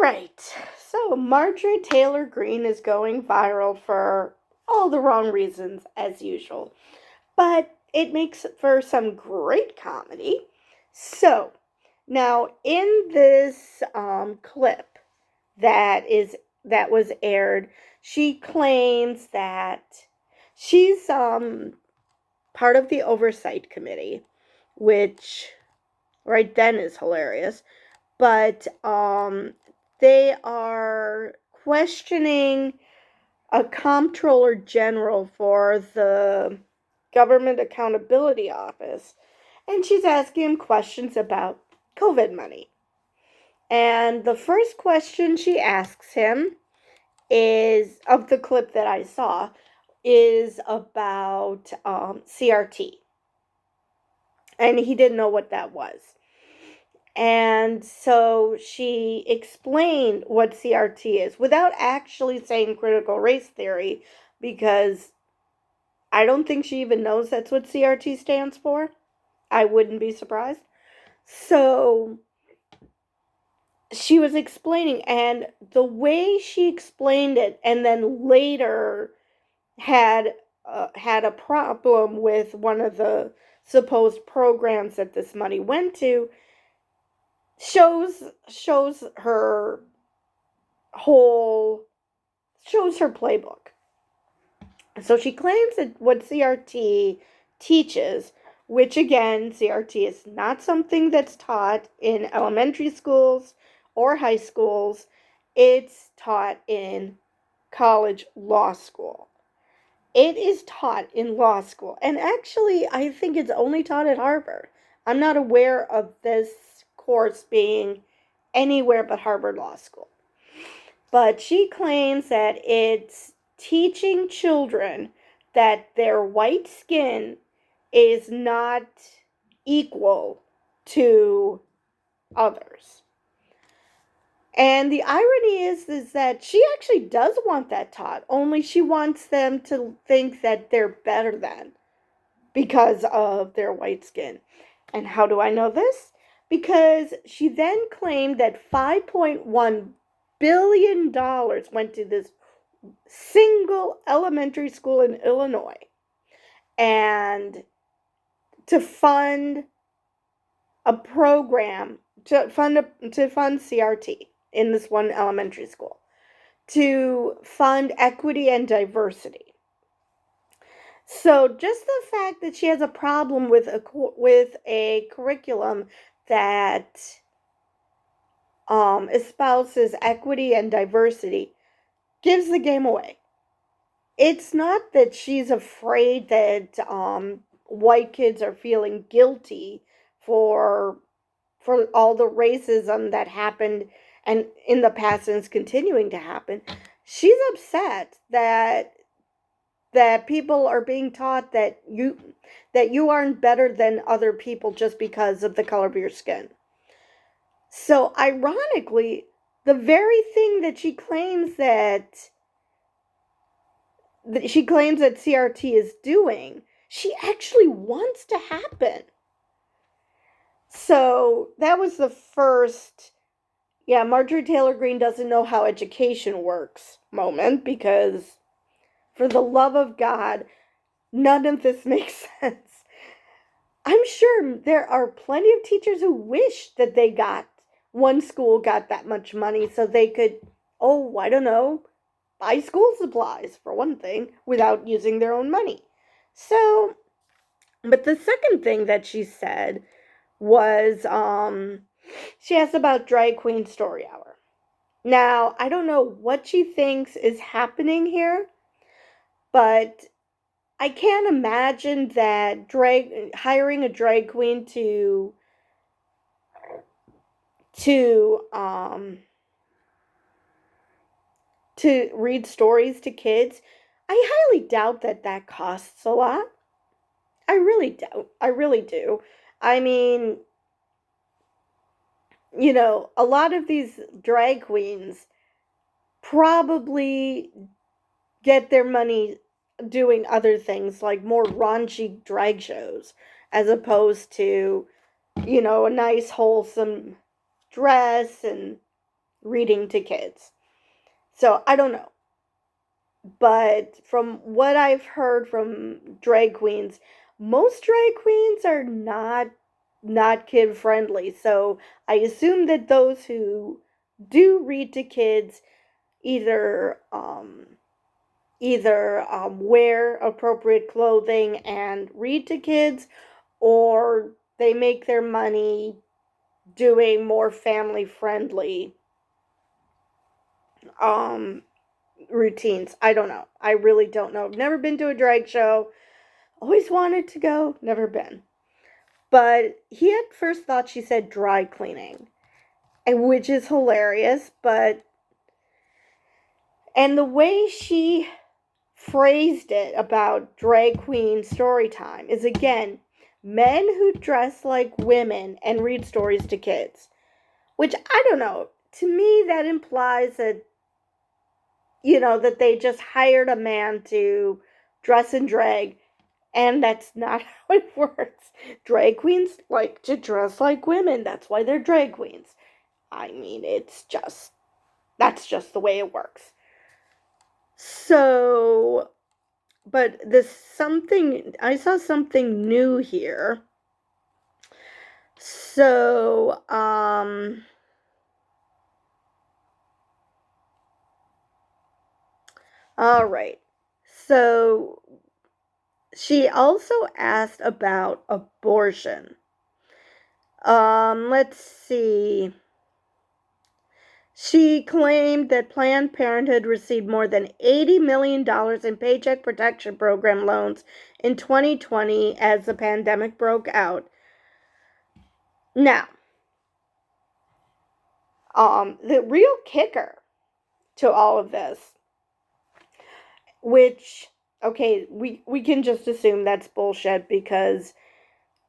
right, so Marjorie Taylor Greene is going viral for all the wrong reasons, as usual. But it makes for some great comedy. So, now in this clip that was aired, she claims that she's part of the oversight committee, which right then is hilarious. But they are questioning a comptroller general for the Government Accountability Office, and she's asking him questions about COVID money. And the first question she asks him is, of the clip that I saw, is about CRT. And he didn't know what that was. And so she explained what CRT is without actually saying critical race theory, because I don't think she even knows that's what CRT stands for. I wouldn't be surprised. So she was explaining, and the way she explained it, and then later had a problem with one of the supposed programs that this money went to, shows her whole shows her playbook. So she claims that what CRT teaches, which again, CRT is not something that's taught in elementary schools or high schools, it's taught in college law school. It is taught in law school. And actually, I think it's only taught at Harvard. I'm not aware of this course being anywhere but Harvard Law School. But she claims that it's teaching children that their white skin is not equal to others. And the irony is that she actually does want that taught, only she wants them to think that they're better than because of their white skin. And how do I know this? Because she then claimed that $5.1 billion went to this single elementary school in Illinois, and to fund a program, to fund CRT in this one elementary school, to fund equity and diversity. So just the fact that she has a problem with a curriculum that espouses equity and diversity gives the game away. It's not that she's afraid that white kids are feeling guilty for all the racism that happened and in the past and is continuing to happen. She's upset that people are being taught that you aren't better than other people just because of the color of your skin. So ironically, the very thing that she claims that CRT is doing, she actually wants to happen. So that was the first, Marjorie Taylor Greene doesn't know how education works moment, because for the love of God, none of this makes sense. I'm sure there are plenty of teachers who wish that one school got that much money so they could, I don't know, buy school supplies, for one thing, without using their own money. So, but the second thing that she said was, she asked about Drag Queen Story Hour. Now, I don't know what she thinks is happening here, but I can't imagine that hiring a drag queen to read stories to kids. I highly doubt that costs a lot. I really doubt. I really do. I mean, a lot of these drag queens probably get their money doing other things, like more raunchy drag shows, as opposed to, a nice wholesome dress and reading to kids. So I don't know. But from what I've heard from drag queens, most drag queens are not kid friendly. So I assume that those who do read to kids either wear appropriate clothing and read to kids, or they make their money doing more family friendly um routines. I don't know. I really don't know. I've never been to a drag show. Always wanted to go, never been. But he at first thought she said dry cleaning, and which is hilarious, but and the way she phrased it about drag queen story time is again men who dress like women and read stories to kids, which I don't know. To me, that implies that that they just hired a man to dress in drag, and that's not how it works. Drag queens like to dress like women. That's why they're drag queens. I mean, that's just the way it works. So, but I saw something new here. So, all right. So, she also asked about abortion. Let's see. She claimed that Planned Parenthood received more than $80 million in Paycheck Protection Program loans in 2020 as the pandemic broke out. Now, the real kicker to all of this, which, okay, we can just assume that's bullshit because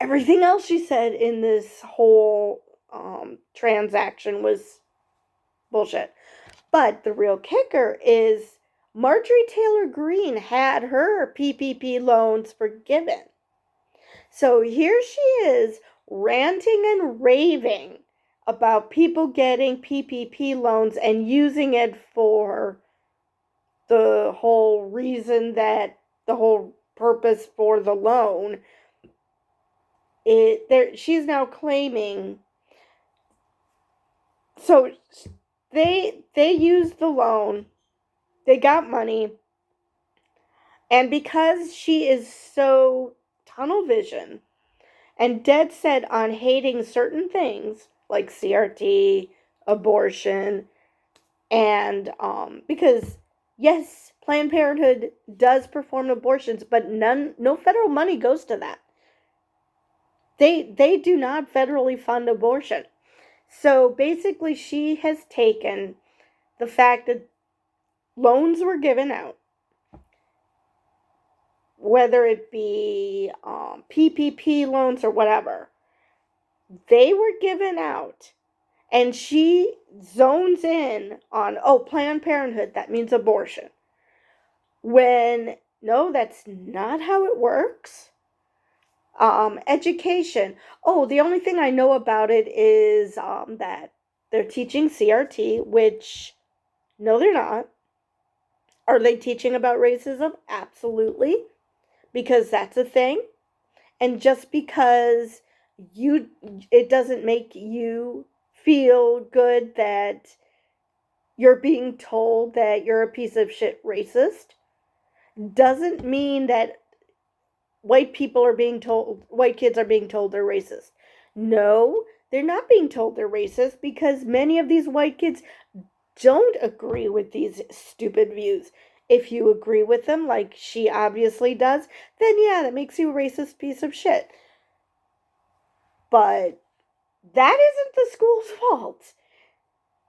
everything else she said in this whole transaction was bullshit. But the real kicker is Marjorie Taylor Greene had her PPP loans forgiven. So here she is ranting and raving about people getting PPP loans and using it for the whole reason that the whole purpose for the loan. She's now claiming, so they used the loan, they got money, and because she is so tunnel vision and dead set on hating certain things like CRT, abortion, and because yes, Planned Parenthood does perform abortions, but no federal money goes to that. They do not federally fund abortion. So basically, she has taken the fact that loans were given out, whether it be PPP loans or whatever, they were given out, and she zones in on, oh, Planned Parenthood, that means abortion. When, no, that's not how it works. Education. Oh, the only thing I know about it is that they're teaching CRT, which, no, they're not. Are they teaching about racism? Absolutely, because that's a thing. And just because it doesn't make you feel good that you're being told that you're a piece of shit racist doesn't mean that white kids are being told they're racist. No, they're not being told they're racist because many of these white kids don't agree with these stupid views. If you agree with them, like she obviously does, then yeah, that makes you a racist piece of shit. But that isn't the school's fault.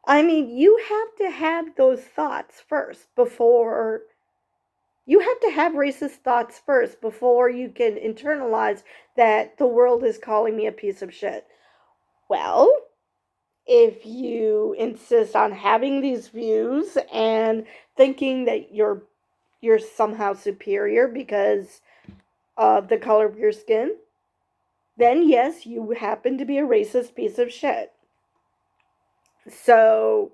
I mean, you have to have those thoughts first before you have to have racist thoughts first before you can internalize that the world is calling me a piece of shit. Well, if you insist on having these views and thinking that you're somehow superior because of the color of your skin, then yes, you happen to be a racist piece of shit. So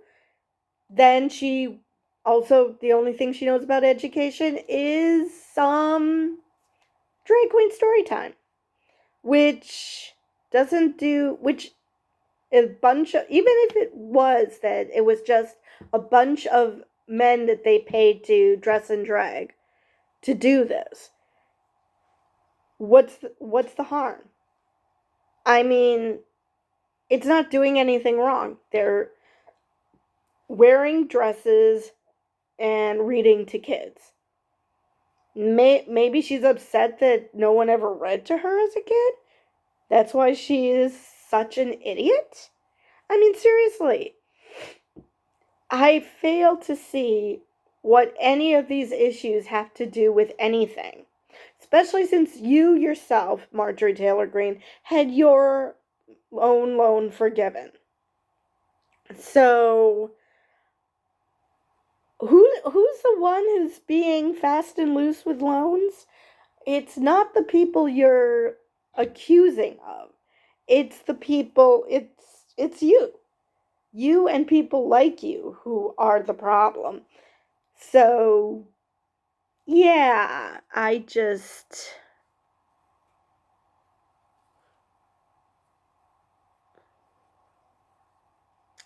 Then she also, the only thing she knows about education is some drag queen story time, which doesn't do, which a bunch of, even if it was that it was just a bunch of men that they paid to dress and drag to do this, what's the harm? I mean, it's not doing anything wrong. They're wearing dresses and reading to kids. Maybe she's upset that no one ever read to her as a kid. That's why she is such an idiot. I mean, seriously, I fail to see what any of these issues have to do with anything. Especially since you yourself, Marjorie Taylor Greene, had your own loan forgiven. So, who's the one who's being fast and loose with loans? It's not the people you're accusing of. It's the people, it's you. You and people like you who are the problem. So, yeah, I just,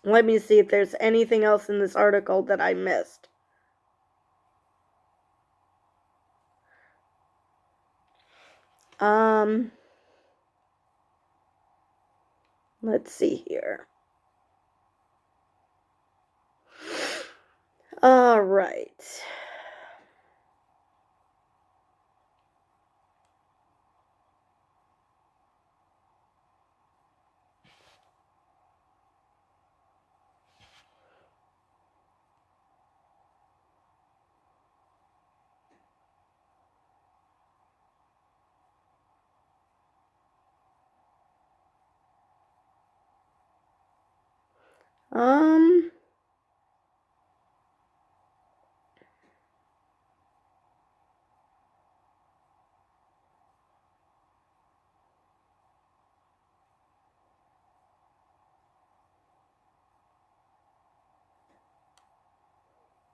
let me see if there's anything else in this article that I missed. Let's see here. All right. Um,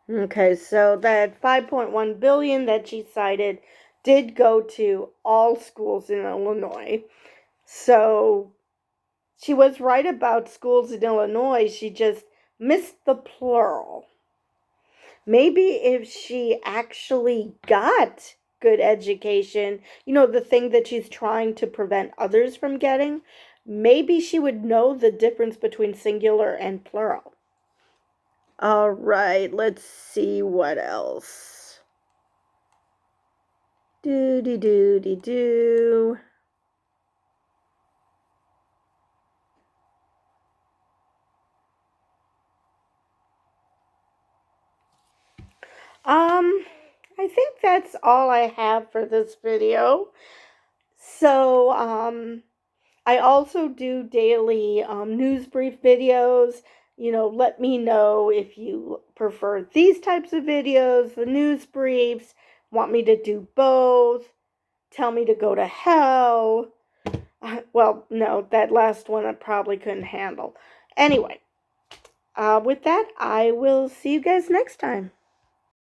okay, so that 5.1 billion that she cited did go to all schools in Illinois. So she was right about schools in Illinois. She just missed the plural. Maybe if she actually got good education, the thing that she's trying to prevent others from getting, maybe she would know the difference between singular and plural. All right, let's see what else. Do. I think that's all I have for this video. So, I also do daily news brief videos. Let me know if you prefer these types of videos, the news briefs, want me to do both, tell me to go to hell. Well, no, that last one I probably couldn't handle. Anyway, with that, I will see you guys next time.